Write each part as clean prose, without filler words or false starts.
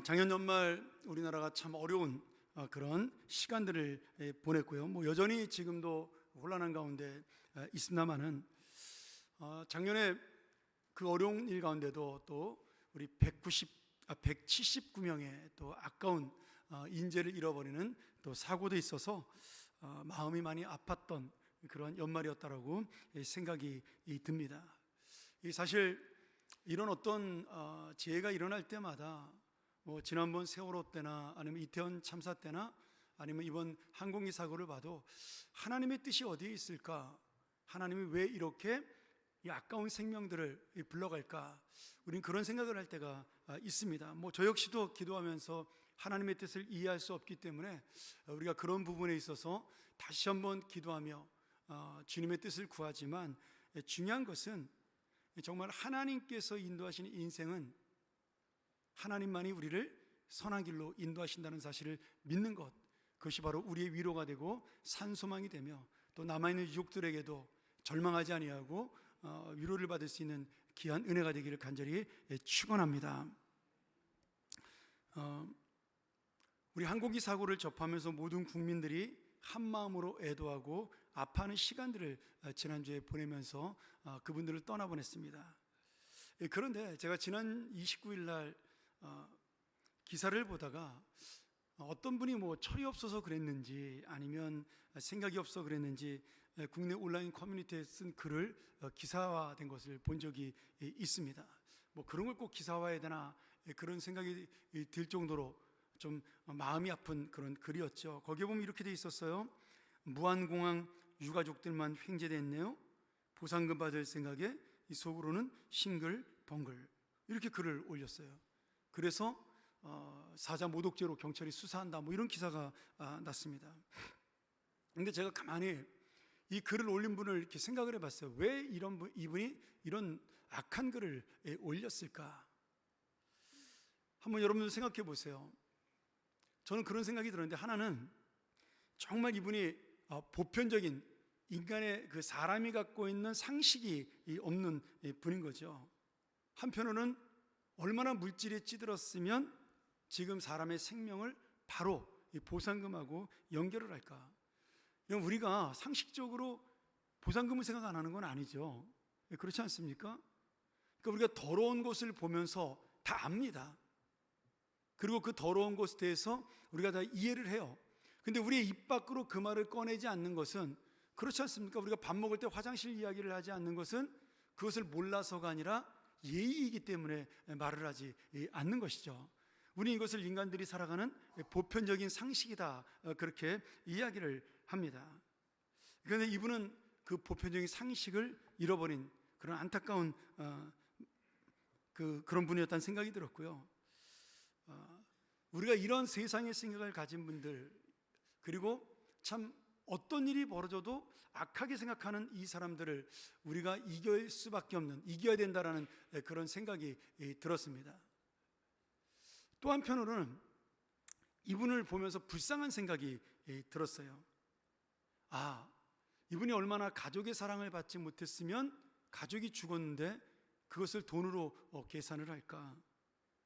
작년 연말 우리나라가 참 어려운 그런 시간들을 보냈고요. 여전히 지금도 혼란한 가운데 있습니다만은 작년에 그 어려운 일 가운데도 또 우리 179명의 또 아까운 인재를 잃어버리는 또 사고도 있어서 마음이 많이 아팠던 그런 연말이었다라고 생각이 듭니다. 사실 이런 어떤 재해가 일어날 때마다 지난번 세월호 때나 아니면 이태원 참사 때나 아니면 이번 항공기 사고를 봐도 하나님의 뜻이 어디에 있을까? 하나님이 왜 이렇게 이 아까운 생명들을 불러갈까? 우리는 그런 생각을 할 때가 있습니다. 저 역시도 기도하면서 하나님의 뜻을 이해할 수 없기 때문에 우리가 그런 부분에 있어서 다시 한번 기도하며 주님의 뜻을 구하지만, 중요한 것은 정말 하나님께서 인도하시는 인생은 하나님만이 우리를 선한 길로 인도하신다는 사실을 믿는 것, 그것이 바로 우리의 위로가 되고 산소망이 되며 또 남아있는 유족들에게도 절망하지 아니하고 위로를 받을 수 있는 귀한 은혜가 되기를 간절히 축원합니다. 우리 항공기 사고를 접하면서 모든 국민들이 한 마음으로 애도하고 아파하는 시간들을 지난주에 보내면서 그분들을 떠나보냈습니다. 그런데 제가 지난 29일 날 기사를 보다가 어떤 분이 철이 없어서 그랬는지 아니면 생각이 없어 그랬는지 국내 온라인 커뮤니티에 쓴 글을 기사화된 것을 본 적이 있습니다. 그런 걸 꼭 기사화해야 되나 그런 생각이 들 정도로 좀 마음이 아픈 그런 글이었죠. 거기에 보면 이렇게 돼 있었어요. 무안공항 유가족들만 횡재됐네요. 보상금 받을 생각에 이 속으로는 싱글벙글, 이렇게 글을 올렸어요. 그래서 사자 모독죄로 경찰이 수사한다 이런 기사가 났습니다. 근데 제가 가만히 이 글을 올린 분을 이렇게 생각을 해봤어요. 왜 이분이 이런 악한 글을 올렸을까? 한번 여러분들 생각해 보세요. 저는 그런 생각이 들었는데, 하나는 정말 이분이 보편적인 인간의 그 사람이 갖고 있는 상식이 없는 분인 거죠. 한편으로는 얼마나 물질에 찌들었으면 지금 사람의 생명을 바로 보상금하고 연결을 할까? 우리가 상식적으로 보상금을 생각 안 하는 건 아니죠. 그렇지 않습니까? 그러니까 우리가 더러운 것을 보면서 다 압니다. 그리고 그 더러운 것에 대해서 우리가 다 이해를 해요. 근데 우리의 입 밖으로 그 말을 꺼내지 않는 것은, 그렇지 않습니까? 우리가 밥 먹을 때 화장실 이야기를 하지 않는 것은 그것을 몰라서가 아니라 예의이기 때문에 말을 하지 않는 것이죠. 우리 이것을 인간들이 살아가는 보편적인 상식이다, 그렇게 이야기를 합니다. 그런데 이분은 그 보편적인 상식을 잃어버린 그런 안타까운 그런 분이었다는 생각이 들었고요. 우리가 이런 세상의 생각을 가진 분들, 그리고 참 어떤 일이 벌어져도 악하게 생각하는 이 사람들을 우리가 이길 수밖에 없는, 이겨야 된다라는 그런 생각이 들었습니다. 또 한편으로는 이분을 보면서 불쌍한 생각이 들었어요. 이분이 얼마나 가족의 사랑을 받지 못했으면 가족이 죽었는데 그것을 돈으로 계산을 할까?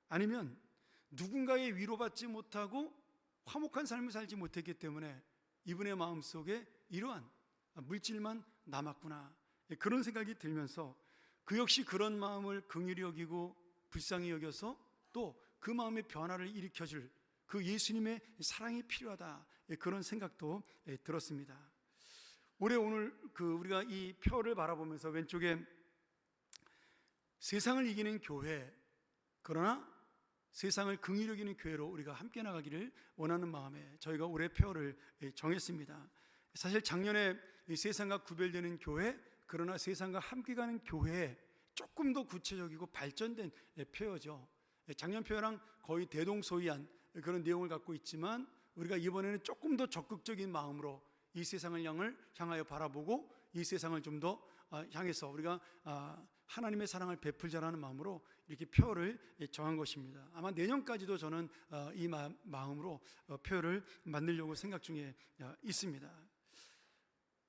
아니면 누군가의 위로받지 못하고 화목한 삶을 살지 못했기 때문에 이분의 마음속에 이러한 물질만 남았구나, 그런 생각이 들면서 그 역시 그런 마음을 긍휼히 여기고 불쌍히 여겨서 또 그 마음의 변화를 일으켜줄 그 예수님의 사랑이 필요하다, 그런 생각도 들었습니다. 오늘 우리가 이 표를 바라보면서 왼쪽에 세상을 이기는 교회, 그러나 세상을 긍휼히 여기는 교회로 우리가 함께 나가기를 원하는 마음에 저희가 올해 표를 정했습니다. 사실 작년에 이 세상과 구별되는 교회, 그러나 세상과 함께 가는 교회에 조금 더 구체적이고 발전된 표어죠. 작년 표어랑 거의 대동소이한 그런 내용을 갖고 있지만, 우리가 이번에는 조금 더 적극적인 마음으로 이 세상을 향하여 바라보고 이 세상을 좀 더 향해서 우리가 하나님의 사랑을 베풀자라는 마음으로 이렇게 표를 정한 것입니다. 아마 내년까지도 저는 이 마음으로 표를 만들려고 생각 중에 있습니다.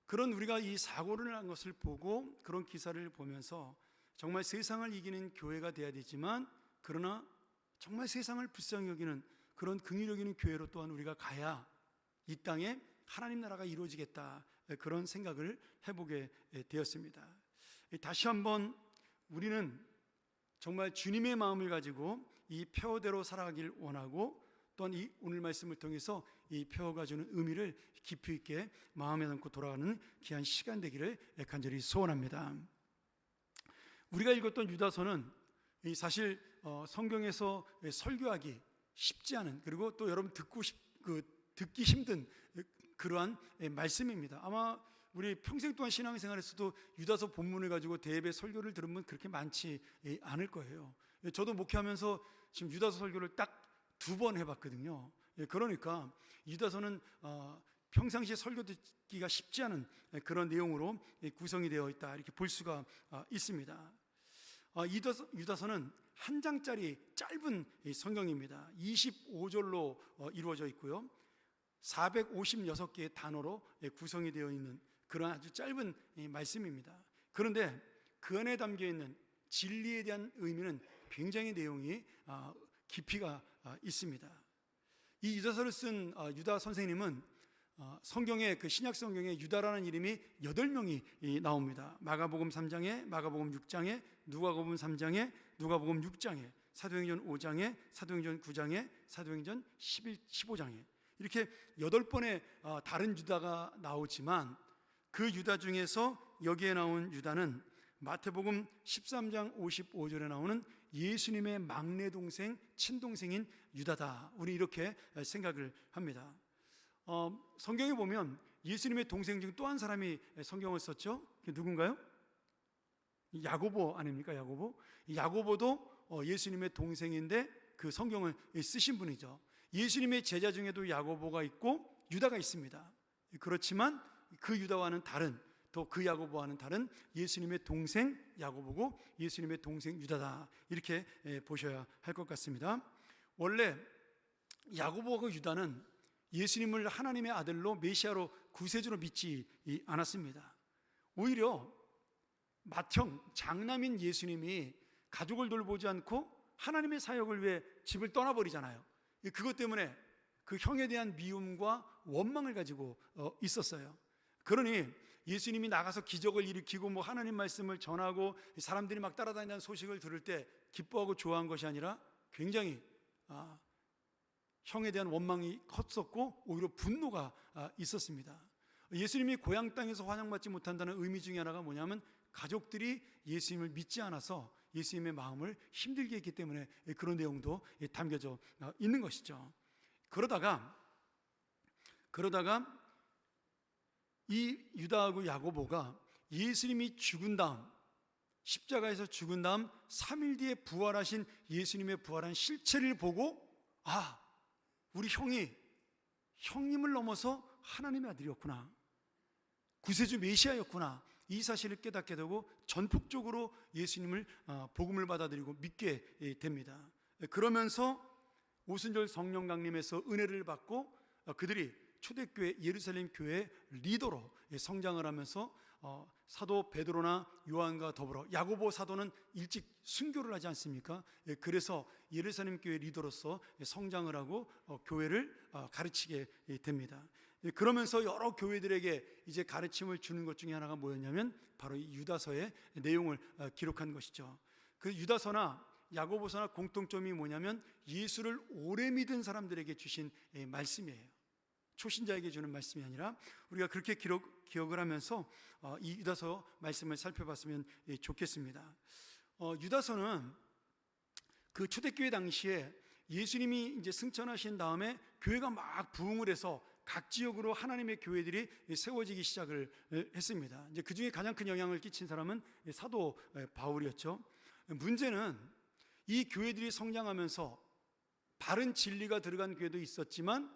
그런 우리가 이 사고를 한 것을 보고 그런 기사를 보면서 정말 세상을 이기는 교회가 돼야 되지만, 그러나 정말 세상을 불쌍히 여기는 그런 긍휼히 여기는 교회로 또한 우리가 가야 이 땅에 하나님 나라가 이루어지겠다, 그런 생각을 해보게 되었습니다. 다시 한번 우리는 정말 주님의 마음을 가지고 이 표어대로 살아가길 원하고, 또한 이 오늘 말씀을 통해서 이 표어가 주는 의미를 깊이 있게 마음에 담고 돌아가는 귀한 시간 되기를 간절히 소원합니다. 우리가 읽었던 유다서는 사실 성경에서 설교하기 쉽지 않은, 그리고 또 여러분 듣기 힘든 그러한 말씀입니다. 아마 우리 평생 동안 신앙생활에서도 유다서 본문을 가지고 대예배 설교를 들은 분 그렇게 많지 않을 거예요. 저도 목회하면서 지금 유다서 설교를 딱 2번 해봤거든요. 그러니까 유다서는 평상시에 설교 듣기가 쉽지 않은 그런 내용으로 구성이 되어 있다, 이렇게 볼 수가 있습니다. 유다서는 한 장짜리 짧은 성경입니다. 25절로 이루어져 있고요, 456개의 단어로 구성이 되어 있는 그런 아주 짧은 말씀입니다. 그런데 그 안에 담겨있는 진리에 대한 의미는 굉장히 내용이 깊이가 있습니다. 이 유다서를 쓴 유다 선생님은 성경에, 그 신약 성경에 유다라는 이름이 8명이 나옵니다. 마가복음 3장에, 마가복음 6장에, 누가복음 3장에, 누가복음 6장에, 사도행전 5장에, 사도행전 9장에, 사도행전 15장에, 이렇게 8번의 다른 유다가 나오지만 그 유다 중에서 여기에 나온 유다는 마태복음 13장 55절에 나오는 예수님의 막내 동생, 친동생인 유다다, 우리 이렇게 생각을 합니다. 성경에 보면 예수님의 동생 중 또 한 사람이 성경을 썼죠. 그게 누군가요? 야고보 아닙니까? 야고보도 예수님의 동생인데 그 성경을 쓰신 분이죠. 예수님의 제자 중에도 야고보가 있고 유다가 있습니다. 그렇지만 그 유다와는 다른, 또 그 야고보와는 다른 예수님의 동생 야고보고 예수님의 동생 유다다, 이렇게 보셔야 할 것 같습니다. 원래 야고보와 유다는 예수님을 하나님의 아들로 메시아로 구세주로 믿지 않았습니다. 오히려 맏형 장남인 예수님이 가족을 돌보지 않고 하나님의 사역을 위해 집을 떠나버리잖아요. 그것 때문에 그 형에 대한 미움과 원망을 가지고 있었어요. 그러니 예수님이 나가서 기적을 일으키고 하나님 말씀을 전하고 사람들이 막 따라다니는 소식을 들을 때 기뻐하고 좋아한 것이 아니라 굉장히 형에 대한 원망이 컸었고 오히려 분노가 있었습니다. 예수님이 고향 땅에서 환영받지 못한다는 의미 중에 하나가 뭐냐면 가족들이 예수님을 믿지 않아서 예수님의 마음을 힘들게 했기 때문에 그런 내용도 담겨져 있는 것이죠. 그러다가 이 유다하고 야고보가 예수님이 죽은 다음, 십자가에서 죽은 다음 3일 뒤에 부활하신 예수님의 부활한 실체를 보고 우리 형님을 넘어서 하나님의 아들이었구나, 구세주 메시아였구나, 이 사실을 깨닫게 되고 전폭적으로 예수님을 복음을 받아들이고 믿게 됩니다. 그러면서 오순절 성령 강림에서 은혜를 받고 그들이 초대교회 예루살렘 교회의 리더로 성장을 하면서 사도 베드로나 요한과 더불어 야고보 사도는 일찍 순교를 하지 않습니까? 그래서 예루살렘 교회 리더로서 성장을 하고 교회를 가르치게 됩니다. 그러면서 여러 교회들에게 이제 가르침을 주는 것 중에 하나가 뭐였냐면 바로 이 유다서의 내용을 기록한 것이죠. 그 유다서나 야고보서나 공통점이 뭐냐면 예수를 오래 믿은 사람들에게 주신 말씀이에요. 초신자에게 주는 말씀이 아니라 우리가 그렇게 기억을 하면서 이 유다서 말씀을 살펴봤으면 좋겠습니다. 유다서는 그 초대교회 당시에 예수님이 이제 승천하신 다음에 교회가 막 부흥을 해서 각 지역으로 하나님의 교회들이 세워지기 시작을 했습니다. 이제 그 중에 가장 큰 영향을 끼친 사람은 사도 바울이었죠. 문제는 이 교회들이 성장하면서 바른 진리가 들어간 교회도 있었지만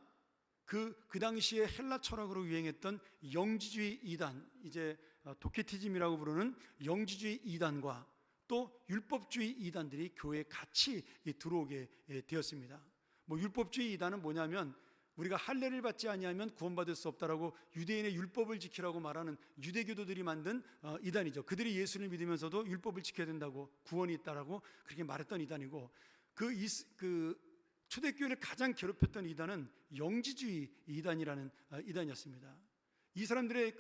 그 당시에 헬라 철학으로 유행했던 영지주의 이단, 이제 도케티즘이라고 부르는 영지주의 이단과 또 율법주의 이단들이 교회에 같이 들어오게 되었습니다. 율법주의 이단은 뭐냐면 우리가 할례를 받지 아니하면 구원받을 수 없다라고 유대인의 율법을 지키라고 말하는 유대교도들이 만든 이단이죠. 그들이 예수를 믿으면서도 율법을 지켜야 된다고, 구원이 있다라고 그렇게 말했던 이단이고, 그 초대교회를 가장 괴롭혔던 이단은 영지주의 이단이라는 이단이었습니다. 이 사람들의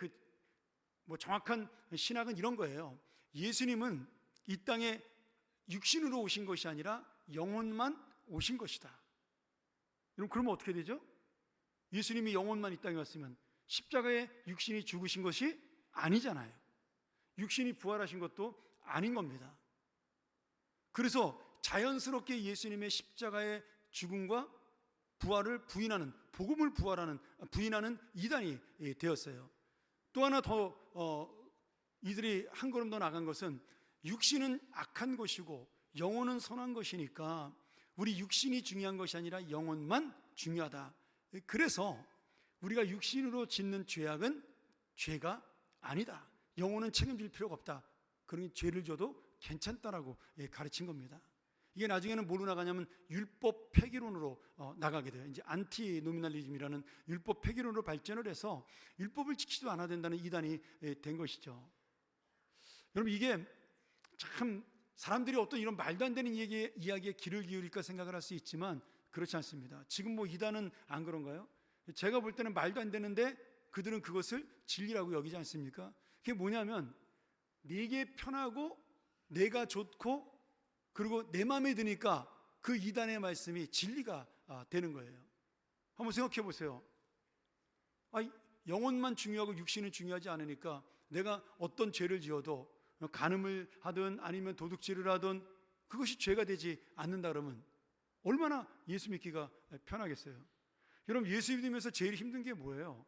정확한 신학은 이런 거예요. 예수님은 이 땅에 육신으로 오신 것이 아니라 영혼만 오신 것이다. 여러분, 그러면 어떻게 되죠? 예수님이 영혼만 이 땅에 왔으면 십자가에 육신이 죽으신 것이 아니잖아요. 육신이 부활하신 것도 아닌 겁니다. 그래서 자연스럽게 예수님의 십자가의 죽음과 부활을 부인하는, 복음을 부인하는 이단이 되었어요. 또 하나 더 이들이 한 걸음 더 나간 것은 육신은 악한 것이고 영혼은 선한 것이니까 우리 육신이 중요한 것이 아니라 영혼만 중요하다. 그래서 우리가 육신으로 짓는 죄악은 죄가 아니다. 영혼은 책임질 필요가 없다. 그러니 죄를 져도 괜찮다라고 가르친 겁니다. 이게 나중에는 뭐로 나가냐면 율법 폐기론으로 나가게 돼요. 이제 안티 노미널리즘이라는 율법 폐기론으로 발전을 해서 율법을 지키지도 않아야 된다는 이단이 된 것이죠. 여러분, 이게 참 사람들이 어떤 이런 말도 안 되는 이야기에 귀를 기울일까 생각을 할 수 있지만 그렇지 않습니다. 지금 뭐 이단은 안 그런가요? 제가 볼 때는 말도 안 되는데 그들은 그것을 진리라고 여기지 않습니까? 그게 뭐냐면 내게 편하고 내가 좋고 그리고 내 마음에 드니까 그 이단의 말씀이 진리가 되는 거예요. 한번 생각해 보세요. 영혼만 중요하고 육신은 중요하지 않으니까 내가 어떤 죄를 지어도 간음을 하든 아니면 도둑질을 하든 그것이 죄가 되지 않는다 그러면 얼마나 예수 믿기가 편하겠어요. 여러분, 예수 믿으면서 제일 힘든 게 뭐예요?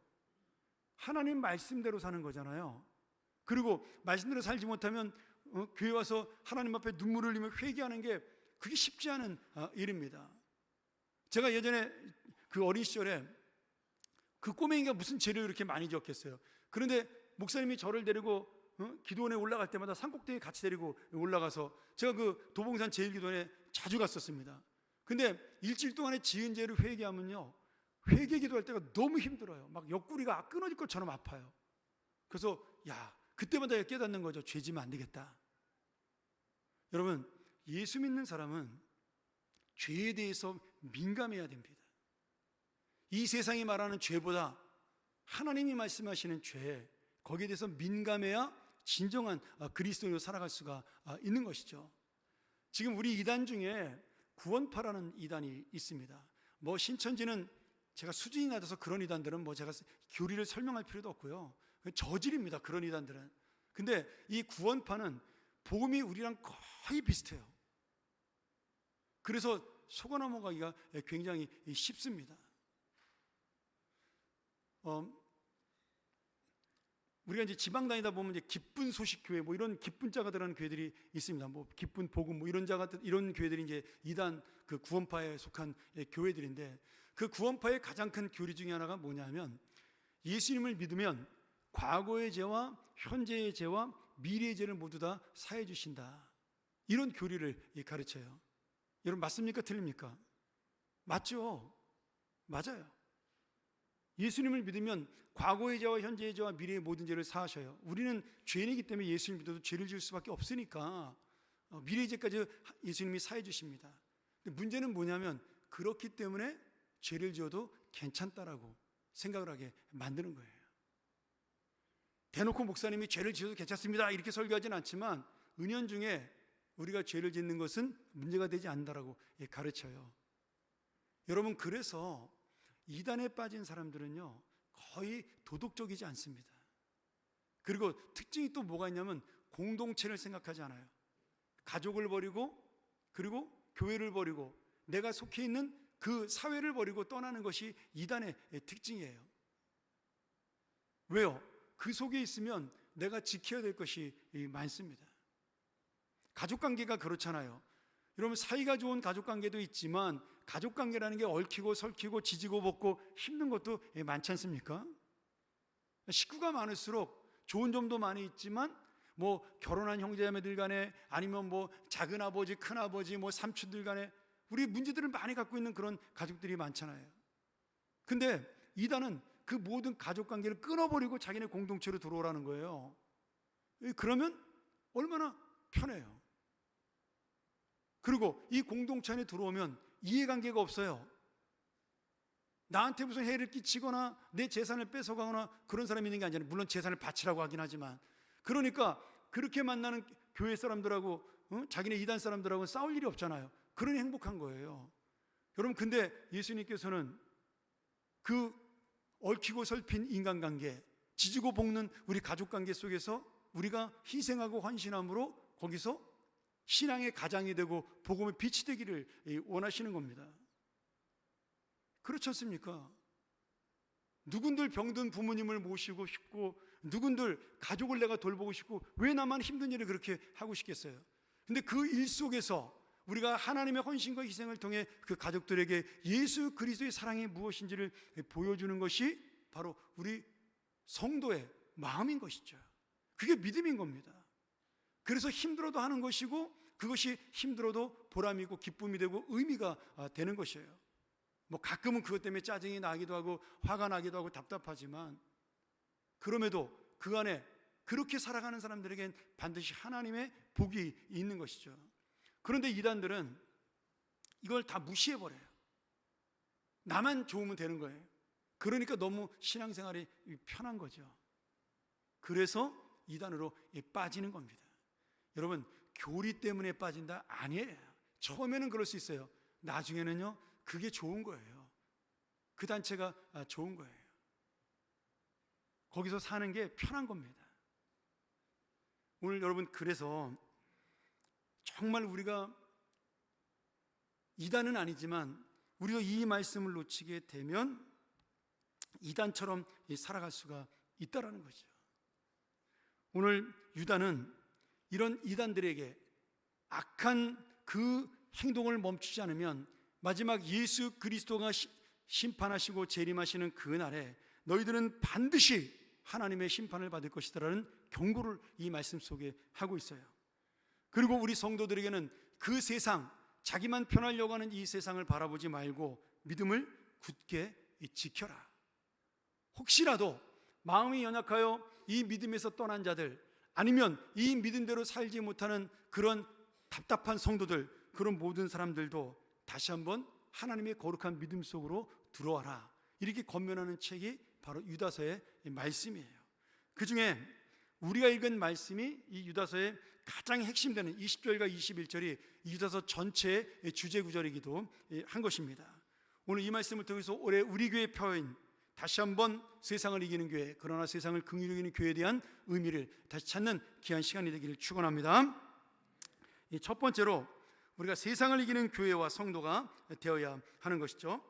하나님 말씀대로 사는 거잖아요. 그리고 말씀대로 살지 못하면 교회 와서 하나님 앞에 눈물을 흘리며 회개하는 게 그게 쉽지 않은 일입니다. 제가 예전에 그 어린 시절에 그 꼬맹이가 무슨 죄를 이렇게 많이 지었겠어요. 그런데 목사님이 저를 데리고 기도원에 올라갈 때마다 산꼭대기에 같이 데리고 올라가서 제가 그 도봉산 제일기도원에 자주 갔었습니다. 근데 일주일 동안에 지은 죄를 회개하면요, 회개 기도할 때가 너무 힘들어요. 막 옆구리가 끊어질 것처럼 아파요. 그래서 그때마다 깨닫는 거죠. 죄 지면 안 되겠다. 여러분, 예수 믿는 사람은 죄에 대해서 민감해야 됩니다. 이 세상이 말하는 죄보다 하나님이 말씀하시는 죄, 거기에 대해서 민감해야 진정한 그리스도인으로 살아갈 수가 있는 것이죠. 지금 우리 이단 중에 구원파라는 이단이 있습니다. 뭐 신천지는 제가 수준이 낮아서 그런 이단들은 뭐 제가 교리를 설명할 필요도 없고요. 저질입니다, 그런 이단들은. 근데 이 구원파는 복음이 우리랑 거의 비슷해요. 그래서 속아 넘어가기가 굉장히 쉽습니다. 우리가 이제 지방 다니다 보면 이제 기쁜 소식 교회 뭐 이런 기쁜 자가 들어가는 교회들이 있습니다. 뭐 기쁜 복음 뭐 이런 교회들이 이제 이단 그 구원파에 속한 교회들인데, 그 구원파의 가장 큰 교리 중에 하나가 뭐냐면 예수님을 믿으면 과거의 죄와 현재의 죄와 미래의 죄를 모두 다 사해 주신다. 이런 교리를 가르쳐요. 여러분, 맞습니까? 틀립니까? 맞죠? 맞아요. 예수님을 믿으면 과거의 죄와 현재의 죄와 미래의 모든 죄를 사하셔요. 우리는 죄인이기 때문에 예수님 믿어도 죄를 지을 수밖에 없으니까 미래의 죄까지 예수님이 사해 주십니다. 근데 문제는 뭐냐면 그렇기 때문에 죄를 지어도 괜찮다라고 생각을 하게 만드는 거예요. 대놓고 목사님이 죄를 지어도 괜찮습니다 이렇게 설교하진 않지만 은연중에 우리가 죄를 짓는 것은 문제가 되지 않는다라고 가르쳐요. 여러분, 그래서 이단에 빠진 사람들은요 거의 도덕적이지 않습니다. 그리고 특징이 또 뭐가 있냐면 공동체를 생각하지 않아요. 가족을 버리고 그리고 교회를 버리고 내가 속해 있는 그 사회를 버리고 떠나는 것이 이단의 특징이에요. 왜요? 그 속에 있으면 내가 지켜야 될 것이 많습니다. 가족관계가 그렇잖아요. 여러분, 사이가 좋은 가족관계도 있지만 가족관계라는 게 얽히고 설키고 지지고 볶고 힘든 것도 많지 않습니까? 식구가 많을수록 좋은 점도 많이 있지만 뭐 결혼한 형제자매들 간에 아니면 뭐 작은 아버지 큰 아버지 뭐 삼촌들 간에 우리 문제들을 많이 갖고 있는 그런 가족들이 많잖아요. 근데 이단은 그 모든 가족관계를 끊어버리고 자기네 공동체로 들어오라는 거예요. 그러면 얼마나 편해요. 그리고 이 공동체 안에 들어오면 이해관계가 없어요. 나한테 무슨 해를 끼치거나 내 재산을 뺏어가거나 그런 사람이 있는 게 아니잖아요. 물론 재산을 바치라고 하긴 하지만, 그러니까 그렇게 만나는 교회 사람들하고 자기네 이단 사람들하고 싸울 일이 없잖아요. 그러니 행복한 거예요. 여러분, 근데 예수님께서는 그 얽히고 설핀 인간관계, 지지고 볶는 우리 가족관계 속에서 우리가 희생하고 헌신함으로 거기서 신앙의 가장이 되고 복음의 빛이 되기를 원하시는 겁니다. 그렇지 않습니까? 누군들 병든 부모님을 모시고 싶고, 누군들 가족을 내가 돌보고 싶고, 왜 나만 힘든 일을 그렇게 하고 싶겠어요? 근데 그 일 속에서 우리가 하나님의 헌신과 희생을 통해 그 가족들에게 예수 그리스도의 사랑이 무엇인지를 보여주는 것이 바로 우리 성도의 마음인 것이죠. 그게 믿음인 겁니다. 그래서 힘들어도 하는 것이고, 그것이 힘들어도 보람이고 기쁨이 되고 의미가 되는 것이에요. 뭐 가끔은 그것 때문에 짜증이 나기도 하고 화가 나기도 하고 답답하지만, 그럼에도 그 안에 그렇게 살아가는 사람들에겐 반드시 하나님의 복이 있는 것이죠. 그런데 이단들은 이걸 다 무시해버려요. 나만 좋으면 되는 거예요. 그러니까 너무 신앙생활이 편한 거죠. 그래서 이단으로 빠지는 겁니다. 여러분, 교리 때문에 빠진다? 아니에요. 처음에는 그럴 수 있어요. 나중에는요, 그게 좋은 거예요. 그 단체가 좋은 거예요. 거기서 사는 게 편한 겁니다. 오늘 여러분, 그래서 정말 우리가 이단은 아니지만 우리도 이 말씀을 놓치게 되면 이단처럼 살아갈 수가 있다라는 거죠. 오늘 유다는 이런 이단들에게 악한 그 행동을 멈추지 않으면 마지막 예수 그리스도가 심판하시고 재림하시는 그날에 너희들은 반드시 하나님의 심판을 받을 것이다라는 경고를 이 말씀 속에 하고 있어요. 그리고 우리 성도들에게는 그 세상, 자기만 편하려고 하는 이 세상을 바라보지 말고 믿음을 굳게 지켜라. 혹시라도 마음이 연약하여 이 믿음에서 떠난 자들, 아니면 이 믿음대로 살지 못하는 그런 답답한 성도들, 그런 모든 사람들도 다시 한번 하나님의 거룩한 믿음 속으로 들어와라. 이렇게 권면하는 책이 바로 유다서의 말씀이에요. 그 중에 우리가 읽은 말씀이 이 유다서의 가장 핵심되는 20절과 21절이 유다서 전체의 주제 구절이기도 한 것입니다. 오늘 이 말씀을 통해서 올해 우리 교회 표현, 다시 한번 세상을 이기는 교회, 그러나 세상을 긍휼히 이기는 교회에 대한 의미를 다시 찾는 귀한 시간이 되기를 축원합니다. 첫 번째로 우리가 세상을 이기는 교회와 성도가 되어야 하는 것이죠.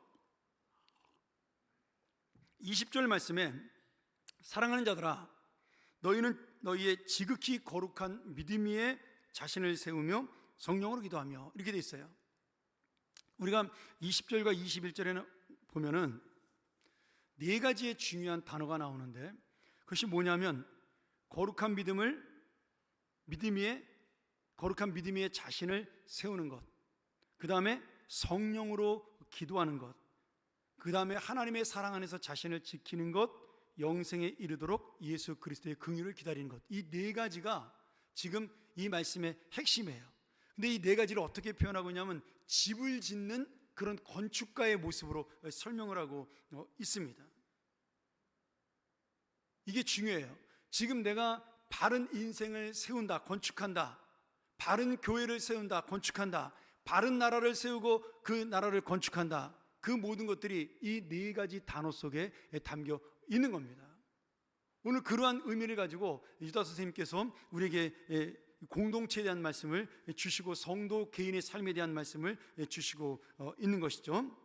20절 말씀에 사랑하는 자들아, 너희는 너희의 지극히 거룩한 믿음 위에 자신을 세우며 성령으로 기도하며, 이렇게 되어 있어요. 우리가 20절과 21절에는 보면은 네 가지의 중요한 단어가 나오는데, 그것이 뭐냐면 거룩한 믿음 위에 자신을 세우는 것, 그 다음에 성령으로 기도하는 것, 그 다음에 하나님의 사랑 안에서 자신을 지키는 것, 영생에 이르도록 예수 그리스도의 긍휼을 기다리는 것. 이 네 가지가 지금 이 말씀의 핵심이에요. 근데 이 네 가지를 어떻게 표현하고 있냐면 집을 짓는 그런 건축가의 모습으로 설명을 하고 있습니다. 이게 중요해요. 지금 내가 바른 인생을 세운다, 건축한다, 바른 교회를 세운다, 건축한다, 바른 나라를 세우고 그 나라를 건축한다, 그 모든 것들이 이 네 가지 단어 속에 담겨 있는 겁니다. 오늘 그러한 의미를 가지고 유다 선생님께서 우리에게 공동체에 대한 말씀을 주시고 성도 개인의 삶에 대한 말씀을 주시고 있는 것이죠.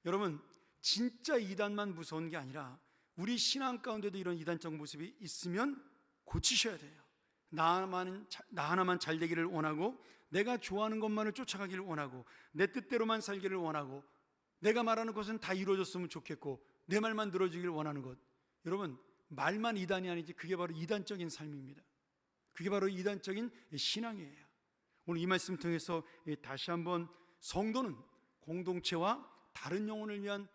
여러분, 진짜 이단만 무서운 게 아니라 우리 신앙 가운데도 이런 이단적 모습이 있으면 고치셔야 돼요. 나 하나만 잘 되기를 원하고, 내가 좋아하는 것만을 쫓아가기를 원하고, 내 뜻대로만 살기를 원하고, 내가 말하는 것은 다 이루어졌으면 좋겠고, 내 말만 들어주기를 원하는 것. 여러분, 말만 이단이 아니지 그게 바로 이단적인 삶입니다. 그게 바로 이단적인 신앙이에요. 오늘 이 말씀 통해서 다시 한번 성도는 공동체와 다른 영혼을 위한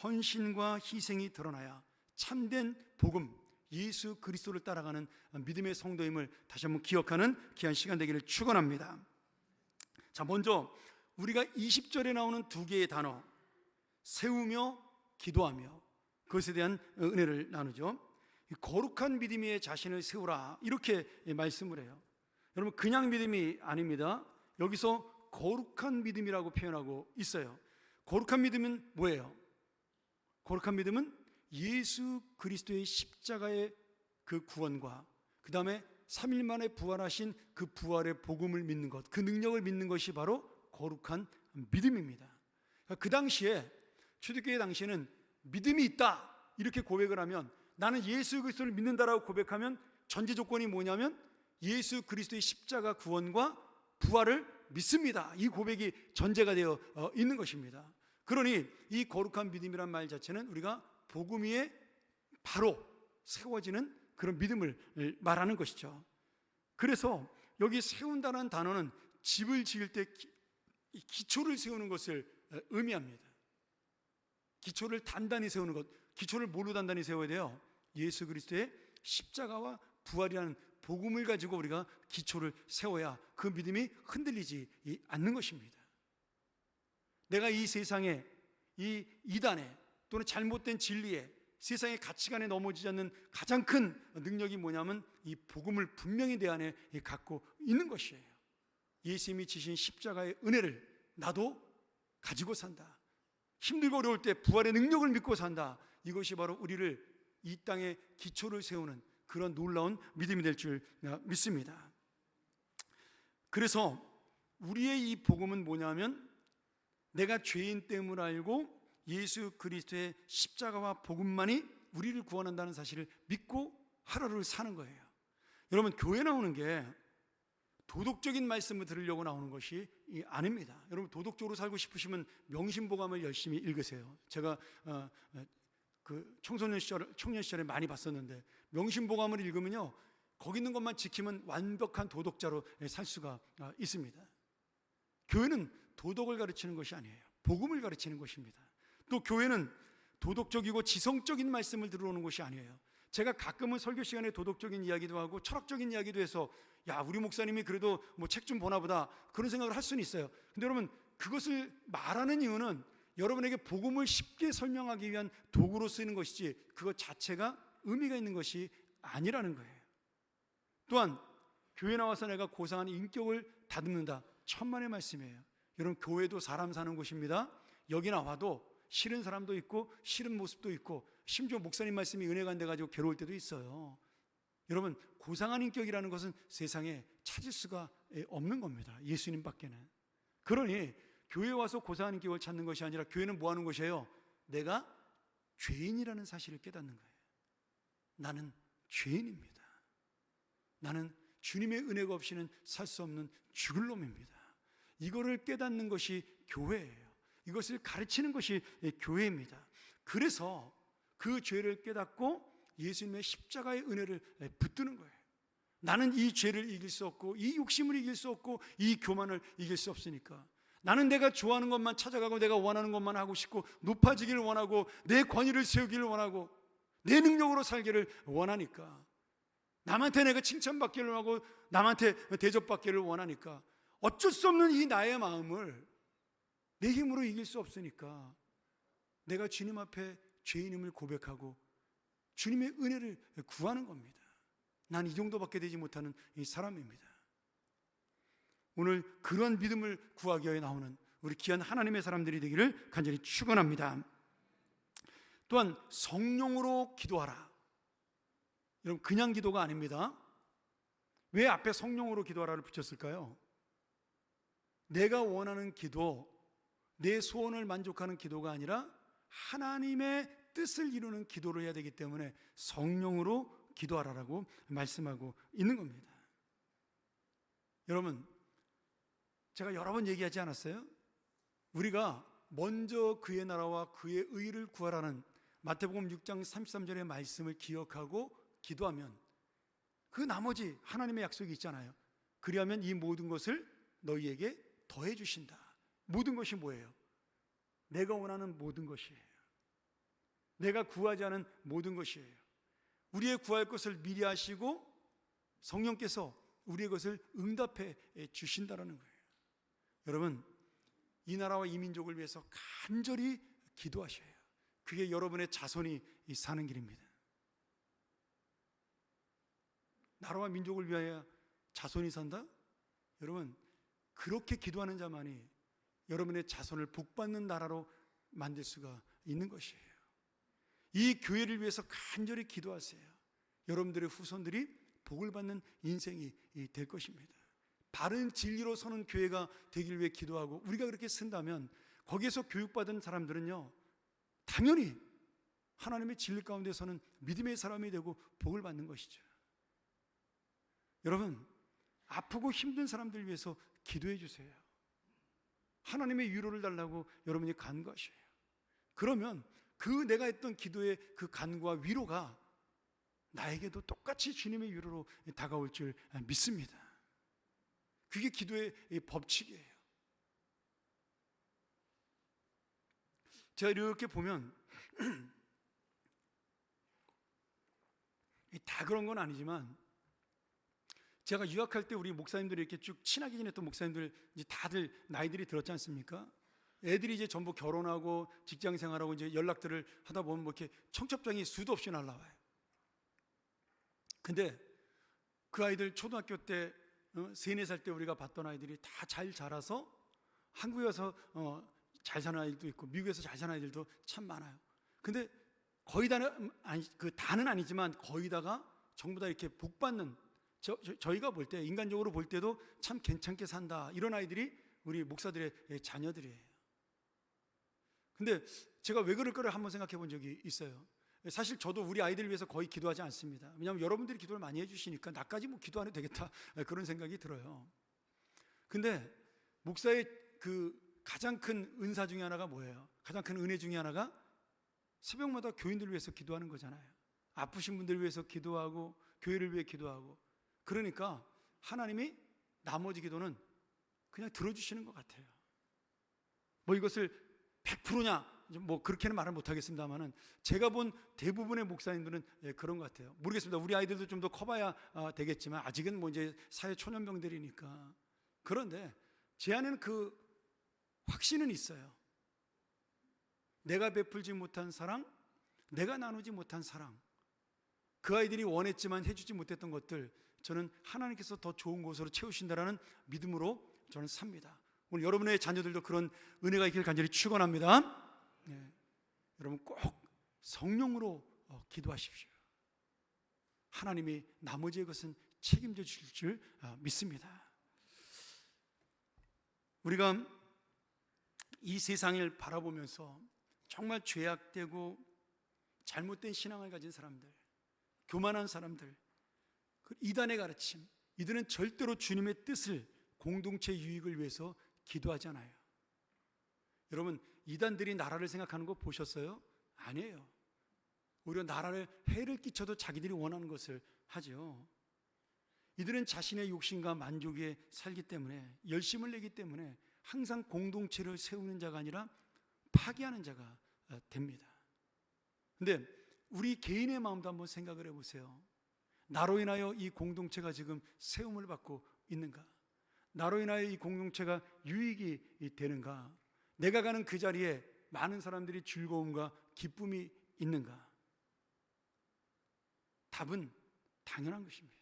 헌신과 희생이 드러나야 참된 복음, 예수 그리스도를 따라가는 믿음의 성도임을 다시 한번 기억하는 귀한 시간 되기를 축원합니다. 자, 먼저 우리가 20절에 나오는 두 개의 단어, 세우며 기도하며, 그것에 대한 은혜를 나누죠. 거룩한 믿음에 자신을 세우라, 이렇게 말씀을 해요. 여러분, 그냥 믿음이 아닙니다. 여기서 거룩한 믿음이라고 표현하고 있어요. 거룩한 믿음은 뭐예요? 거룩한 믿음은 예수 그리스도의 십자가의 그 구원과 그 다음에 3일 만에 부활하신 그 부활의 복음을 믿는 것, 그 능력을 믿는 것이 바로 거룩한 믿음입니다. 그 당시에, 초대교회 당시에는 믿음이 있다 이렇게 고백을 하면, 나는 예수 그리스도를 믿는다라고 고백하면 전제 조건이 뭐냐면 예수 그리스도의 십자가 구원과 부활을 믿습니다. 이 고백이 전제가 되어 있는 것입니다. 그러니 이 거룩한 믿음이란 말 자체는 우리가 복음 위에 바로 세워지는 그런 믿음을 말하는 것이죠. 그래서 여기 세운다는 단어는 집을 지을 때 기초를 세우는 것을 의미합니다. 기초를 단단히 세우는 것. 기초를 뭘로 단단히 세워야 돼요? 예수 그리스도의 십자가와 부활이라는 복음을 가지고 우리가 기초를 세워야 그 믿음이 흔들리지 않는 것입니다. 내가 이 세상에, 이 이단에, 또는 잘못된 진리에, 세상의 가치관에 넘어지지 않는 가장 큰 능력이 뭐냐면 이 복음을 분명히 내 안에 갖고 있는 것이에요. 예수님이 지신 십자가의 은혜를 나도 가지고 산다. 힘들고 어려울 때 부활의 능력을 믿고 산다. 이것이 바로 우리를 이 땅에 기초를 세우는 그런 놀라운 믿음이 될 줄 믿습니다. 그래서 우리의 이 복음은 뭐냐면, 내가 죄인 됨을 알고 예수 그리스도의 십자가와 복음만이 우리를 구원한다는 사실을 믿고 하루를 사는 거예요. 여러분, 교회 나오는 게 도덕적인 말씀을 들으려고 나오는 것이 아닙니다. 여러분, 도덕적으로 살고 싶으시면 명심보감을 열심히 읽으세요. 제가 그 청년 시절에 많이 봤었는데, 명심보감을 읽으면요, 거기 있는 것만 지키면 완벽한 도덕자로 살 수가 있습니다. 교회는 도덕을 가르치는 것이 아니에요. 복음을 가르치는 것입니다. 또 교회는 도덕적이고 지성적인 말씀을 들어오는 것이 아니에요. 제가 가끔은 설교 시간에 도덕적인 이야기도 하고 철학적인 이야기도 해서, 야, 우리 목사님이 그래도 뭐 책 좀 보나 보다, 그런 생각을 할 수는 있어요. 근데 여러분, 그것을 말하는 이유는 여러분에게 복음을 쉽게 설명하기 위한 도구로 쓰는 것이지 그것 자체가 의미가 있는 것이 아니라는 거예요. 또한 교회 나와서 내가 고상한 인격을 다듬는다, 천만의 말씀이에요. 여러분, 교회도 사람 사는 곳입니다. 여기 나와도 싫은 사람도 있고 싫은 모습도 있고, 심지어 목사님 말씀이 은혜가 안 돼가지고 괴로울 때도 있어요. 여러분, 고상한 인격이라는 것은 세상에 찾을 수가 없는 겁니다. 예수님 밖에는. 그러니 교회에 와서 고상한 인격을 찾는 것이 아니라 교회는 뭐 하는 것이에요? 내가 죄인이라는 사실을 깨닫는 거예요. 나는 죄인입니다. 나는 주님의 은혜가 없이는 살 수 없는 죽을 놈입니다. 이거를 깨닫는 것이 교회예요. 이것을 가르치는 것이 교회입니다. 그래서 그 죄를 깨닫고 예수님의 십자가의 은혜를 붙드는 거예요. 나는 이 죄를 이길 수 없고, 이 욕심을 이길 수 없고, 이 교만을 이길 수 없으니까 나는 내가 좋아하는 것만 찾아가고 내가 원하는 것만 하고 싶고, 높아지기를 원하고 내 권위를 세우기를 원하고 내 능력으로 살기를 원하니까, 남한테 내가 칭찬받기를 원하고 남한테 대접받기를 원하니까, 어쩔 수 없는 이 나의 마음을 내 힘으로 이길 수 없으니까 내가 주님 앞에 죄인임을 고백하고 주님의 은혜를 구하는 겁니다. 난 이 정도밖에 되지 못하는 이 사람입니다. 오늘 그런 믿음을 구하기 위해 나오는 우리 귀한 하나님의 사람들이 되기를 간절히 축원합니다. 또한 성령으로 기도하라. 여러분, 그냥 기도가 아닙니다. 왜 앞에 성령으로 기도하라를 붙였을까요? 내가 원하는 기도, 내 소원을 만족하는 기도가 아니라 하나님의 뜻을 이루는 기도를 해야 되기 때문에 성령으로 기도하라라고 말씀하고 있는 겁니다. 여러분, 제가 여러 번 얘기하지 않았어요? 우리가 먼저 그의 나라와 그의 의를 구하라는 마태복음 6장 33절의 말씀을 기억하고 기도하면 그 나머지 하나님의 약속이 있잖아요. 그리하면 이 모든 것을 너희에게 더해 주신다. 모든 것이 뭐예요? 내가 원하는 모든 것이에요. 내가 구하지 않은 모든 것이에요. 우리의 구할 것을 미리 하시고 성령께서 우리의 것을 응답해 주신다라는 거예요. 여러분, 이 나라와 이 민족을 위해서 간절히 기도하셔야 해요. 그게 여러분의 자손이 사는 길입니다. 나라와 민족을 위하여 자손이 산다? 여러분, 그렇게 기도하는 자만이 여러분의 자손을 복받는 나라로 만들 수가 있는 것이에요. 이 교회를 위해서 간절히 기도하세요. 여러분들의 후손들이 복을 받는 인생이 될 것입니다. 바른 진리로 서는 교회가 되길 위해 기도하고, 우리가 그렇게 쓴다면 거기에서 교육받은 사람들은요, 당연히 하나님의 진리 가운데서는 믿음의 사람이 되고 복을 받는 것이죠. 여러분, 아프고 힘든 사람들 위해서 기도해 주세요. 하나님의 위로를 달라고 여러분이 간구하셔요. 그러면 그 내가 했던 기도의 그 간구와 위로가 나에게도 똑같이 주님의 위로로 다가올 줄 믿습니다. 그게 기도의 법칙이에요. 제가 이렇게 보면 다 그런 건 아니지만, 제가 유학할 때 우리 목사님들이 이렇게 쭉 친하게 지냈던 목사님들 이제 다들 나이들이 들었지 않습니까? 애들이 이제 전부 결혼하고 직장 생활하고 이제 연락들을 하다 보면 뭐 이렇게 청첩장이 수도 없이 날라와요. 근데 그 아이들 초등학교 때 3, 4살 때 우리가 봤던 아이들이 다 잘 자라서 한국에 와서 잘 사는 아이들도 있고 미국에서 잘 사는 아이들도 참 많아요. 근데 거의 다는 다는 아니지만 거의 다가 전부 다 이렇게 복 받는, 저희가 볼 때 인간적으로 볼 때도 참 괜찮게 산다, 이런 아이들이 우리 목사들의 자녀들이에요. 근데 제가 왜 그럴 거를 한번 생각해 본 적이 있어요. 사실 저도 우리 아이들을 위해서 거의 기도하지 않습니다. 왜냐하면 여러분들이 기도를 많이 해주시니까 나까지 뭐 기도 안 해도 되겠다, 그런 생각이 들어요. 근데 목사의 그 가장 큰 은사 중에 하나가 뭐예요? 가장 큰 은혜 중에 하나가 새벽마다 교인들을 위해서 기도하는 거잖아요. 아프신 분들을 위해서 기도하고 교회를 위해 기도하고. 그러니까 하나님이 나머지 기도는 그냥 들어주시는 것 같아요. 뭐 이것을 100%냐 뭐 그렇게는 말을 못하겠습니다만은, 제가 본 대부분의 목사님들은 그런 것 같아요. 모르겠습니다. 우리 아이들도 좀 더 커봐야 되겠지만 아직은 뭐 이제 사회 초년병들이니까. 그런데 제 안에는 그 확신은 있어요. 내가 베풀지 못한 사랑, 내가 나누지 못한 사랑, 그 아이들이 원했지만 해주지 못했던 것들, 저는 하나님께서 더 좋은 곳으로 채우신다라는 믿음으로 저는 삽니다. 오늘 여러분의 자녀들도 그런 은혜가 있기를 간절히 축원합니다. 네. 여러분 꼭 성령으로 기도하십시오. 하나님이 나머지의 것은 책임져 주실 줄 믿습니다. 우리가 이 세상을 바라보면서 정말 죄악되고 잘못된 신앙을 가진 사람들, 교만한 사람들, 그 이단의 가르침, 이들은 절대로 주님의 뜻을, 공동체 유익을 위해서 기도하지 않아요. 여러분, 이단들이 나라를 생각하는 거 보셨어요? 아니에요. 오히려 나라를 해를 끼쳐도 자기들이 원하는 것을 하죠. 이들은 자신의 욕심과 만족에 살기 때문에, 열심을 내기 때문에 항상 공동체를 세우는 자가 아니라 파괴하는 자가 됩니다. 근데 우리 개인의 마음도 한번 생각을 해보세요. 나로 인하여 이 공동체가 지금 세움을 받고 있는가? 나로 인하여 이 공동체가 유익이 되는가? 내가 가는 그 자리에 많은 사람들이 즐거움과 기쁨이 있는가? 답은 당연한 것입니다.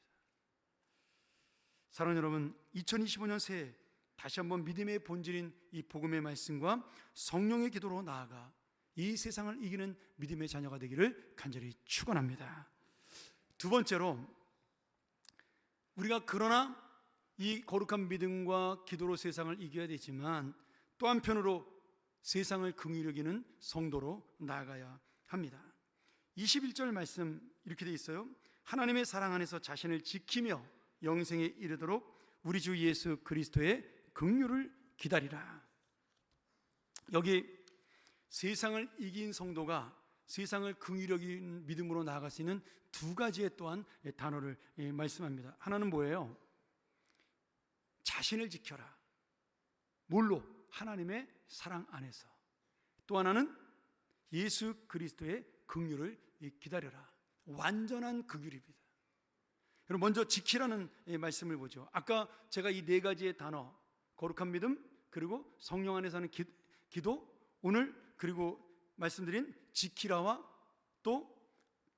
사랑하는 여러분, 2025년 새해 다시 한번 믿음의 본질인 이 복음의 말씀과 성령의 기도로 나아가 이 세상을 이기는 믿음의 자녀가 되기를 간절히 축원합니다. 두 번째로, 우리가 그러나 이 거룩한 믿음과 기도로 세상을 이겨야 되지만 또 한편으로 세상을 긍휼히 여기는 성도로 나아가야 합니다. 21절 말씀 이렇게 되어 있어요. 하나님의 사랑 안에서 자신을 지키며 영생에 이르도록 우리 주 예수 그리스도의 긍휼을 기다리라. 여기 세상을 이긴 성도가 세상을 긍휼히 여기는 믿음으로 나아갈 수 있는 두 가지의 또한 단어를 말씀합니다. 하나는 뭐예요? 자신을 지켜라. 뭘로? 하나님의 사랑 안에서. 또 하나는 예수 그리스도의 긍휼을 기다려라. 완전한 긍휼입니다. 여러분, 먼저 지키라는 말씀을 보죠. 아까 제가 이 네 가지의 단어, 거룩한 믿음, 그리고 성령 안에서 하는 기도, 오늘 그리고 말씀드린 지키라와 또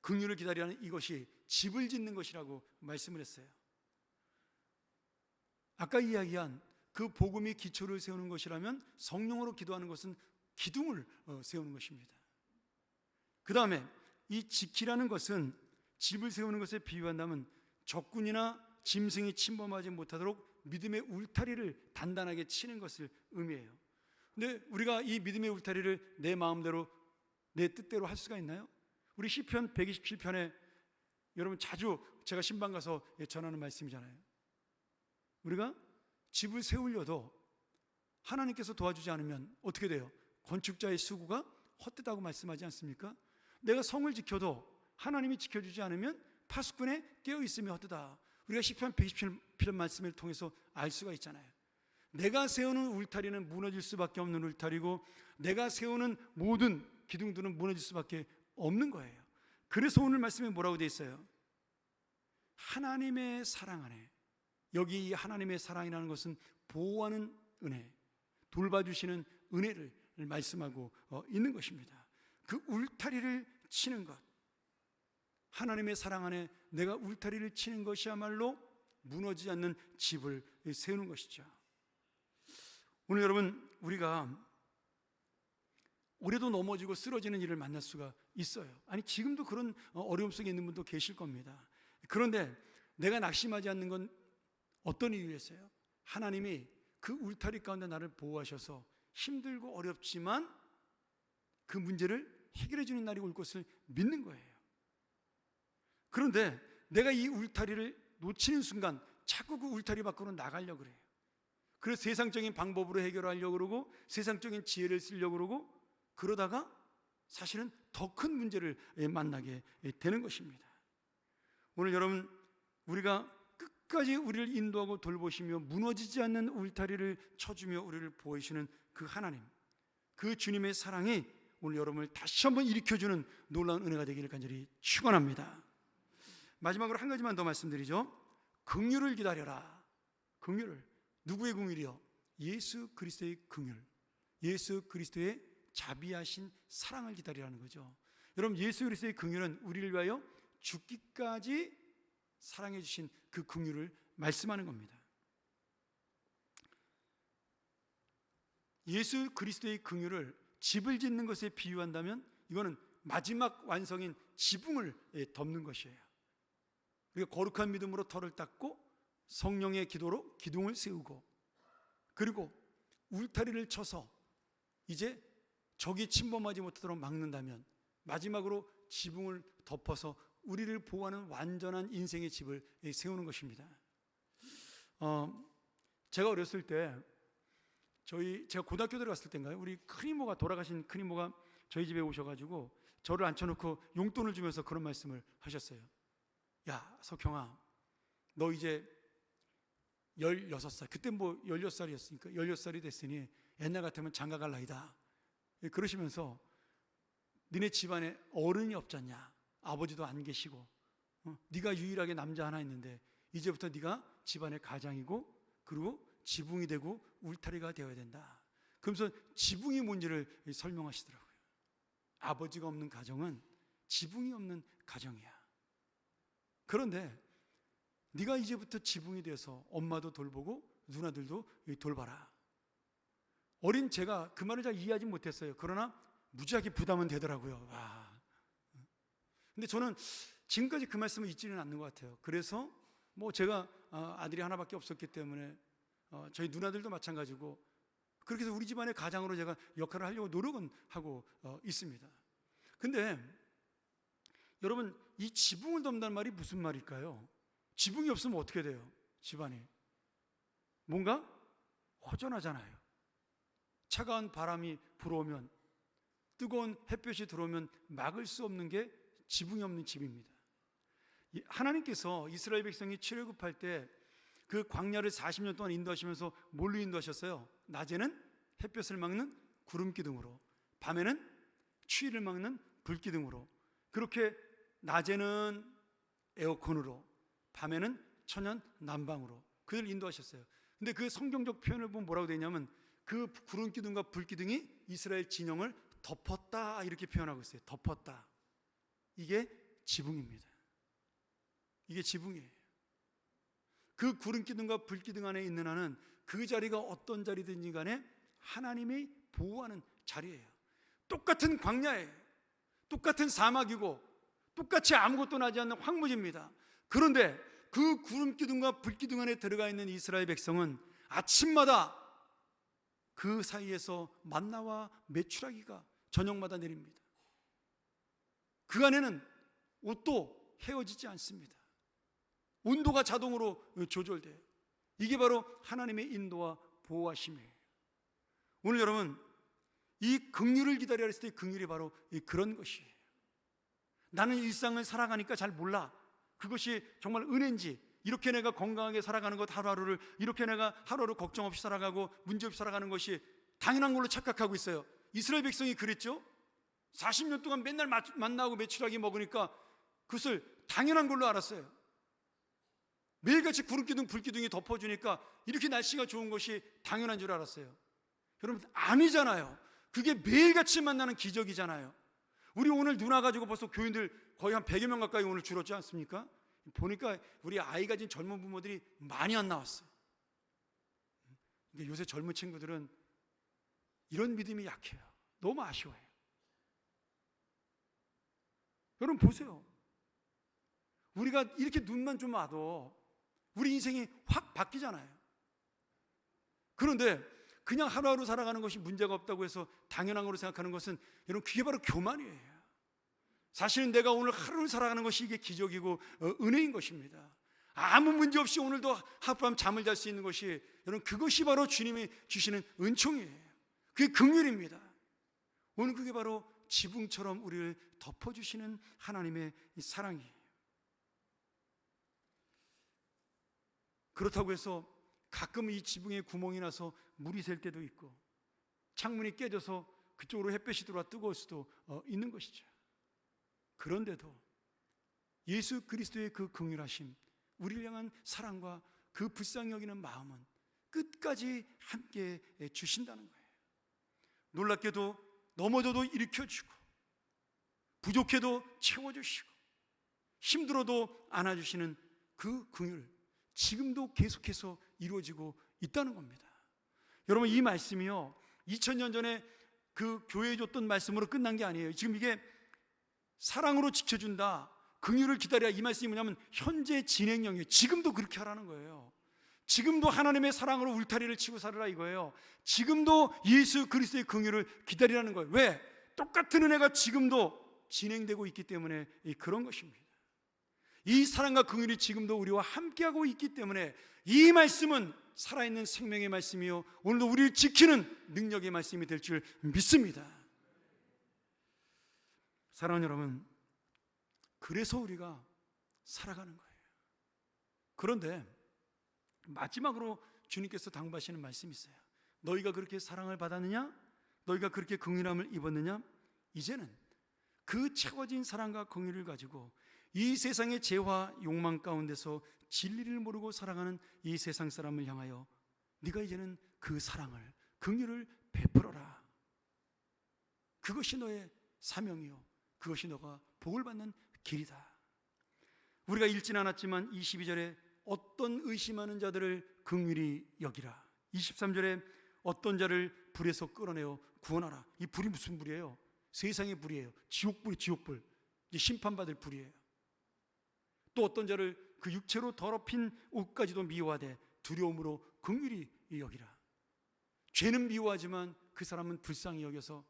긍휼을 기다리라는 이것이 집을 짓는 것이라고 말씀을 했어요. 아까 이야기한 그 복음이 기초를 세우는 것이라면 성령으로 기도하는 것은 기둥을 세우는 것입니다. 그 다음에 이 지키라는 것은 집을 세우는 것에 비유한다면 적군이나 짐승이 침범하지 못하도록 믿음의 울타리를 단단하게 치는 것을 의미해요. 근데 우리가 이 믿음의 울타리를 내 마음대로 내 뜻대로 할 수가 있나요? 우리 시편 127편에 여러분 자주 제가 신방 가서 전하는 말씀이잖아요. 우리가 집을 세우려도 하나님께서 도와주지 않으면 어떻게 돼요? 건축자의 수고가 헛되다고 말씀하지 않습니까? 내가 성을 지켜도 하나님이 지켜주지 않으면 파수꾼에 깨어있으면 헛되다. 우리가 시편 127편 말씀을 통해서 알 수가 있잖아요. 내가 세우는 울타리는 무너질 수밖에 없는 울타리고 내가 세우는 모든 기둥들은 무너질 수밖에 없는 거예요. 그래서 오늘 말씀에 뭐라고 되어 있어요? 하나님의 사랑 안에, 여기 이 하나님의 사랑이라는 것은 보호하는 은혜, 돌봐주시는 은혜를 말씀하고 있는 것입니다. 그 울타리를 치는 것, 하나님의 사랑 안에 내가 울타리를 치는 것이야말로 무너지지 않는 집을 세우는 것이죠. 오늘 여러분, 우리가 올해도 넘어지고 쓰러지는 일을 만날 수가 있어요. 아니, 지금도 그런 어려움 속에 있는 분도 계실 겁니다. 그런데 내가 낙심하지 않는 건 어떤 이유였어요? 하나님이 그 울타리 가운데 나를 보호하셔서 힘들고 어렵지만 그 문제를 해결해 주는 날이 올 것을 믿는 거예요. 그런데 내가 이 울타리를 놓치는 순간 자꾸 그 울타리 밖으로 나가려고 그래요. 그래서 세상적인 방법으로 해결하려고 그러고 세상적인 지혜를 쓰려고 그러고 그러다가 사실은 더 큰 문제를 만나게 되는 것입니다. 오늘 여러분, 우리가 끝까지 우리를 인도하고 돌보시며 무너지지 않는 울타리를 쳐주며 우리를 보호해주시는 그 하나님, 그 주님의 사랑이 오늘 여러분을 다시 한번 일으켜주는 놀라운 은혜가 되기를 간절히 축원합니다. 마지막으로 한 가지만 더 말씀드리죠. 긍휼을 기다려라. 긍휼을, 누구의 긍휼이요? 예수 그리스도의 긍휼, 예수 그리스도의 자비하신 사랑을 기다리라는 거죠. 여러분, 예수 그리스도의 긍휼은 우리를 위하여 죽기까지 사랑해 주신 그 긍휼을 말씀하는 겁니다. 예수 그리스도의 긍휼을 집을 짓는 것에 비유한다면 이거는 마지막 완성인 지붕을 덮는 것이에요. 그리고 거룩한 믿음으로 터를 닦고 성령의 기도로 기둥을 세우고 그리고 울타리를 쳐서 이제 적이 침범하지 못하도록 막는다면 마지막으로 지붕을 덮어서 우리를 보호하는 완전한 인생의 집을 세우는 것입니다. 제가 어렸을 때 제가 고등학교 들어갔을 때인가요? 우리 큰이모가, 돌아가신 큰이모가 저희 집에 오셔가지고 저를 앉혀놓고 용돈을 주면서 그런 말씀을 하셨어요. 야, 석형아, 너 이제 16살, 그때 뭐 16살이었으니까 16살이 됐으니 옛날 같으면 장가갈 나이다. 그러시면서 니네 집안에 어른이 없잖냐, 아버지도 안 계시고 네가 유일하게 남자 하나 있는데 이제부터 네가 집안의 가장이고 그리고 지붕이 되고 울타리가 되어야 된다. 그러면서 지붕이 뭔지를 설명하시더라고요. 아버지가 없는 가정은 지붕이 없는 가정이야. 그런데 네가 이제부터 지붕이 돼서 엄마도 돌보고 누나들도 돌봐라. 어린 제가 그 말을 잘 이해하지 못했어요. 그러나 무지하게 부담은 되더라고요. 와. 근데 저는 지금까지 그 말씀을 잊지는 않는 것 같아요. 그래서 뭐 제가 아들이 하나밖에 없었기 때문에 저희 누나들도 마찬가지고 그렇게 해서 우리 집안의 가장으로 제가 역할을 하려고 노력은 하고 있습니다. 근데 여러분, 이 지붕을 덮는다는 말이 무슨 말일까요? 지붕이 없으면 어떻게 돼요? 집안이 뭔가 허전하잖아요. 차가운 바람이 불어오면, 뜨거운 햇볕이 들어오면 막을 수 없는 게 지붕이 없는 집입니다. 하나님께서 이스라엘 백성이 출애굽할 때 그 광야를 40년 동안 인도하시면서 뭘로 인도하셨어요? 낮에는 햇볕을 막는 구름 기둥으로, 밤에는 추위를 막는 불 기둥으로, 그렇게 낮에는 에어컨으로, 밤에는 천연 난방으로 그들을 인도하셨어요. 근데 그 성경적 표현을 보면 뭐라고 되냐면 그 구름 기둥과 불 기둥이 이스라엘 진영을 덮었다, 이렇게 표현하고 있어요. 덮었다. 이게 지붕입니다. 이게 지붕이에요. 그 구름 기둥과 불 기둥 안에 있는 한은 그 자리가 어떤 자리든지 간에 하나님이 보호하는 자리예요. 똑같은 광야예요. 똑같은 사막이고 똑같이 아무것도 나지 않는 황무지입니다. 그런데 그 구름 기둥과 불 기둥 안에 들어가 있는 이스라엘 백성은 아침마다 그 사이에서 만나와 메추라기가 저녁마다 내립니다. 그 안에는 옷도 헤어지지 않습니다. 온도가 자동으로 조절돼요. 이게 바로 하나님의 인도와 보호하심이에요. 오늘 여러분, 이 긍휼을 기다리라 했을 때 긍휼이 바로 그런 것이에요. 나는 일상을 살아가니까 잘 몰라. 그것이 정말 은혜인지, 이렇게 내가 건강하게 살아가는 것, 하루하루를 이렇게 내가 하루하루 걱정 없이 살아가고 문제 없이 살아가는 것이 당연한 걸로 착각하고 있어요. 이스라엘 백성이 그랬죠. 40년 동안 맨날 만나고 메추라기 먹으니까 그것을 당연한 걸로 알았어요. 매일같이 구름기둥 불기둥이 덮어주니까 이렇게 날씨가 좋은 것이 당연한 줄 알았어요. 여러분, 아니잖아요. 그게 매일같이 만나는 기적이잖아요. 우리 오늘 눈 와가지고 벌써 교인들 거의 한 100여 명 가까이 오늘 줄었지 않습니까? 보니까 우리 아이 가진 젊은 부모들이 많이 안 나왔어요. 요새 젊은 친구들은 이런 믿음이 약해요. 너무 아쉬워요. 여러분 보세요. 우리가 이렇게 눈만 좀 와도 우리 인생이 확 바뀌잖아요. 그런데 그냥 하루하루 살아가는 것이 문제가 없다고 해서 당연한 걸로 생각하는 것은, 여러분, 그게 바로 교만이에요. 사실은 내가 오늘 하루를 살아가는 것이 이게 기적이고 은혜인 것입니다. 아무 문제 없이 오늘도 하룻밤 잠을 잘 수 있는 것이, 여러분, 그것이 바로 주님이 주시는 은총이에요. 그게 긍휼입니다. 오늘 그게 바로 지붕처럼 우리를 덮어주시는 하나님의 사랑이에요. 그렇다고 해서 가끔 이 지붕에 구멍이 나서 물이 셀 때도 있고, 창문이 깨져서 그쪽으로 햇볕이 들어와 뜨거울 수도 있는 것이죠. 그런데도 예수 그리스도의 그 긍휼하심, 우리를 향한 사랑과 그 불쌍히 여기는 마음은 끝까지 함께 주신다는 거예요. 놀랍게도 넘어져도 일으켜주고, 부족해도 채워주시고, 힘들어도 안아주시는 그 긍휼, 지금도 계속해서 이루어지고 있다는 겁니다. 여러분, 이 말씀이요, 2000년 전에 그 교회에 줬던 말씀으로 끝난 게 아니에요. 지금 이게 사랑으로 지켜준다, 긍휼을 기다려, 이 말씀이 뭐냐면 현재 진행형이에요. 지금도 그렇게 하라는 거예요. 지금도 하나님의 사랑으로 울타리를 치고 살으라 이거예요. 지금도 예수 그리스도의 긍휼을 기다리라는 거예요. 왜? 똑같은 은혜가 지금도 진행되고 있기 때문에 그런 것입니다. 이 사랑과 긍휼이 지금도 우리와 함께하고 있기 때문에 이 말씀은 살아있는 생명의 말씀이요, 오늘도 우리를 지키는 능력의 말씀이 될 줄 믿습니다. 사랑하는 여러분, 그래서 우리가 살아가는 거예요. 그런데 마지막으로 주님께서 당부하시는 말씀이 있어요. 너희가 그렇게 사랑을 받았느냐? 너희가 그렇게 긍휼함을 입었느냐? 이제는 그 채워진 사랑과 긍휼을 가지고 이 세상의 죄와 욕망 가운데서 진리를 모르고 살아가는 이 세상 사람을 향하여 네가 이제는 그 사랑을, 긍휼을 베풀어라. 그것이 너의 사명이요, 그것이 너가 복을 받는 길이다. 우리가 읽진 않았지만 22절에 어떤 의심하는 자들을 긍휼히 여기라, 23절에 어떤 자를 불에서 끌어내어 구원하라. 이 불이 무슨 불이에요? 세상의 불이에요. 지옥불이, 지옥불. 이제 심판받을 불이에요. 또 어떤 자를 그 육체로 더럽힌 옷까지도 미워하되 두려움으로 긍휼히 여기라. 죄는 미워하지만 그 사람은 불쌍히 여겨서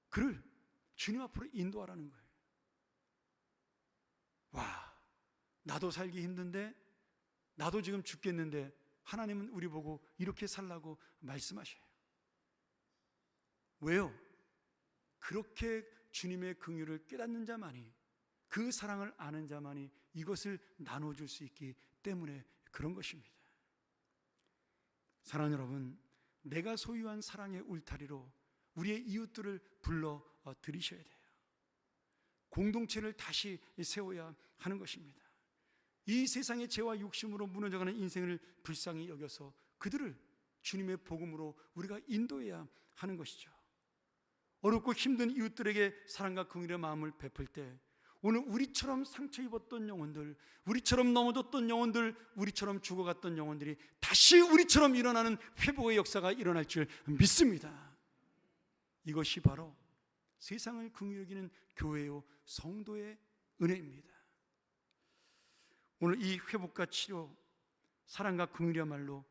그를 주님 앞으로 인도하라는 거예요. 와, 나도 살기 힘든데, 나도 지금 죽겠는데 하나님은 우리 보고 이렇게 살라고 말씀하셔요. 왜요? 그렇게 주님의 긍휼을 깨닫는 자만이, 그 사랑을 아는 자만이 이것을 나눠줄 수 있기 때문에 그런 것입니다. 사랑하는 여러분, 내가 소유한 사랑의 울타리로 우리의 이웃들을 불러 들이셔야 돼요. 공동체를 다시 세워야 하는 것입니다. 이 세상의 죄와 욕심으로 무너져가는 인생을 불쌍히 여겨서 그들을 주님의 복음으로 우리가 인도해야 하는 것이죠. 어렵고 힘든 이웃들에게 사랑과 긍휼의 마음을 베풀 때 오늘 우리처럼 상처 입었던 영혼들, 우리처럼 넘어졌던 영혼들, 우리처럼 죽어갔던 영혼들이 다시 우리처럼 일어나는 회복의 역사가 일어날 줄 믿습니다. 이것이 바로 세상을 긍휼히 여기는 교회요 성도의 은혜입니다. 오늘 이 회복과 치료, 사랑과 긍휼이야말로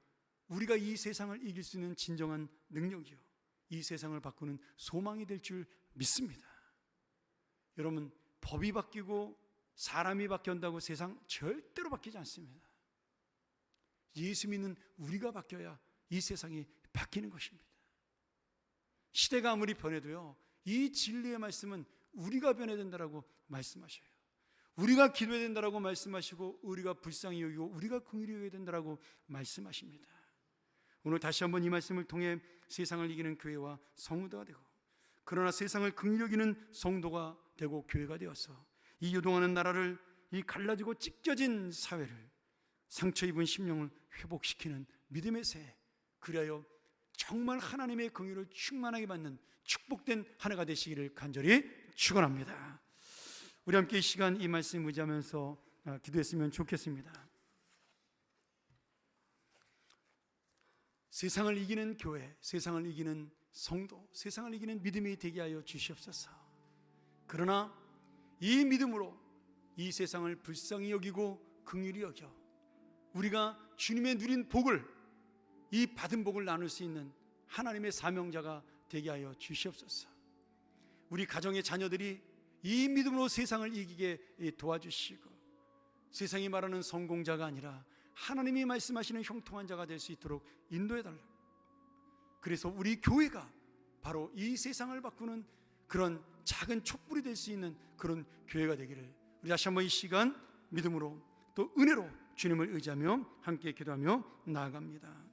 우리가 이 세상을 이길 수 있는 진정한 능력이요, 이 세상을 바꾸는 소망이 될 줄 믿습니다. 여러분, 법이 바뀌고 사람이 바뀐다고 세상 절대로 바뀌지 않습니다. 예수 믿는 우리가 바뀌어야 이 세상이 바뀌는 것입니다. 시대가 아무리 변해도요, 이 진리의 말씀은 우리가 변해야 된다라고 말씀하셔요. 우리가 기도해야 된다라고 말씀하시고, 우리가 불쌍히 여기고 우리가 긍휼히 여겨야 된다라고 말씀하십니다. 오늘 다시 한번 이 말씀을 통해 세상을 이기는 교회와 성도가 되고, 그러나 세상을 긍휼히 여기는 성도가 되고 교회가 되어서 이 요동하는 나라를, 이 갈라지고 찢겨진 사회를, 상처 입은 심령을 회복시키는 믿음의 새, 그리하여 정말 하나님의 긍휼을 충만하게 받는 축복된 한 해가 되시기를 간절히 축원합니다. 우리 함께 이 시간 이 말씀 의지하면서 기도했으면 좋겠습니다. 세상을 이기는 교회, 세상을 이기는 성도, 세상을 이기는 믿음이 되게 하여 주시옵소서. 그러나 이 믿음으로 이 세상을 불쌍히 여기고 긍휼히 여겨 우리가 주님의 누린 복을, 이 받은 복을 나눌 수 있는 하나님의 사명자가 되게 하여 주시옵소서. 우리 가정의 자녀들이 이 믿음으로 세상을 이기게 도와주시고, 세상이 말하는 성공자가 아니라 하나님이 말씀하시는 형통한 자가 될 수 있도록 인도해달라고. 그래서 우리 교회가 바로 이 세상을 바꾸는 그런 작은 촛불이 될 수 있는 그런 교회가 되기를, 우리 다시 한번 이 시간 믿음으로 또 은혜로 주님을 의지하며 함께 기도하며 나아갑니다.